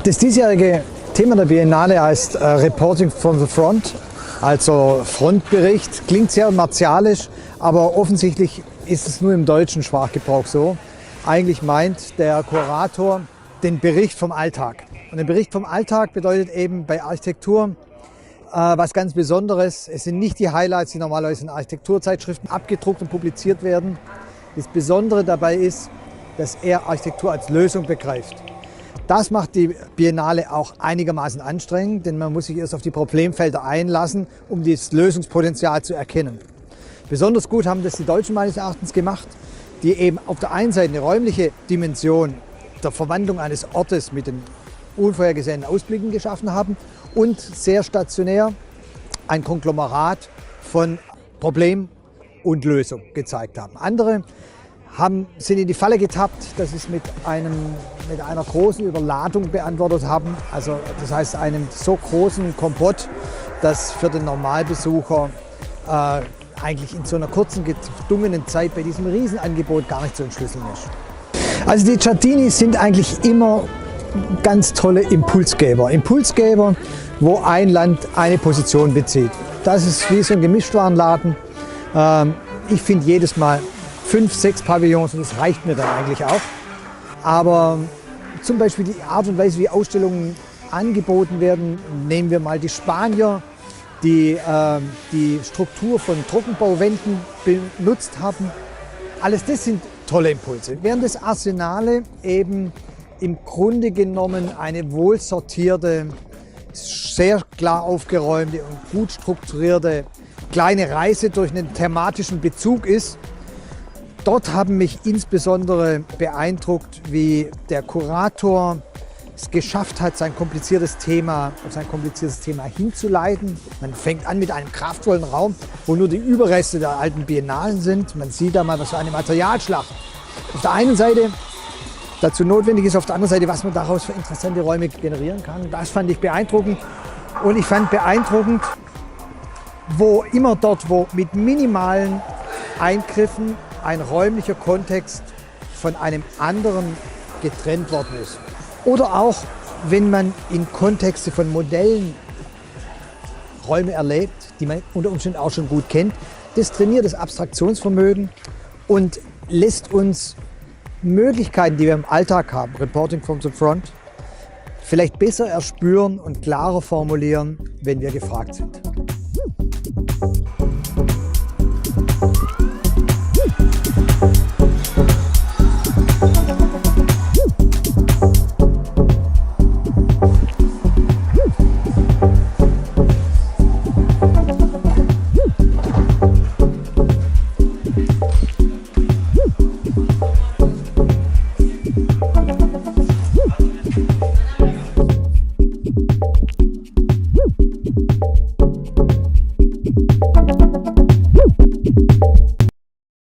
Das diesjährige Thema der Biennale heißt Reporting from the Front, also Frontbericht. Klingt sehr martialisch, aber offensichtlich ist es nur im deutschen Sprachgebrauch so. Eigentlich meint der Kurator den Bericht vom Alltag. Und der Bericht vom Alltag bedeutet eben bei Architektur was ganz Besonderes. Es sind nicht die Highlights, die normalerweise in Architekturzeitschriften abgedruckt und publiziert werden. Das Besondere dabei ist, dass er Architektur als Lösung begreift. Das macht die Biennale auch einigermaßen anstrengend, denn man muss sich erst auf die Problemfelder einlassen, um das Lösungspotenzial zu erkennen. Besonders gut haben das die Deutschen meines Erachtens gemacht, die eben auf der einen Seite eine räumliche Dimension der Verwandlung eines Ortes mit den unvorhergesehenen Ausblicken geschaffen haben und sehr stationär ein Konglomerat von Problem und Lösung gezeigt haben. Andere sind in die Falle getappt, dass sie es mit einer großen Überladung beantwortet haben. Also das heißt einem so großen Kompott, dass für den Normalbesucher eigentlich in so einer kurzen, gedungenen Zeit bei diesem Riesenangebot gar nicht zu entschlüsseln ist. Also die Giardini sind eigentlich immer ganz tolle Impulsgeber. Impulsgeber, wo ein Land eine Position bezieht. Das ist wie so ein Gemischtwarenladen. Ich finde jedes Mal 5, 6 Pavillons und das reicht mir dann eigentlich auch. Aber zum Beispiel die Art und Weise, wie Ausstellungen angeboten werden, nehmen wir mal die Spanier, die die Struktur von Trockenbauwänden benutzt haben. Alles das sind tolle Impulse. Während das Arsenale eben im Grunde genommen eine wohlsortierte, sehr klar aufgeräumte und gut strukturierte kleine Reise durch einen thematischen Bezug ist. Dort haben mich insbesondere beeindruckt, wie der Kurator es geschafft hat, sein kompliziertes Thema hinzuleiten. Man fängt an mit einem kraftvollen Raum, wo nur die Überreste der alten Biennalen sind. Man sieht da mal, was für eine Materialschlacht auf der einen Seite dazu notwendig ist, auf der anderen Seite, was man daraus für interessante Räume generieren kann. Das fand ich beeindruckend. Und ich fand beeindruckend, wo mit minimalen Eingriffen ein räumlicher Kontext von einem anderen getrennt worden ist. Oder auch, wenn man in Kontexte von Modellen Räume erlebt, die man unter Umständen auch schon gut kennt. Das trainiert das Abstraktionsvermögen und lässt uns Möglichkeiten, die wir im Alltag haben, Reporting from the Front, vielleicht besser erspüren und klarer formulieren, wenn wir gefragt sind.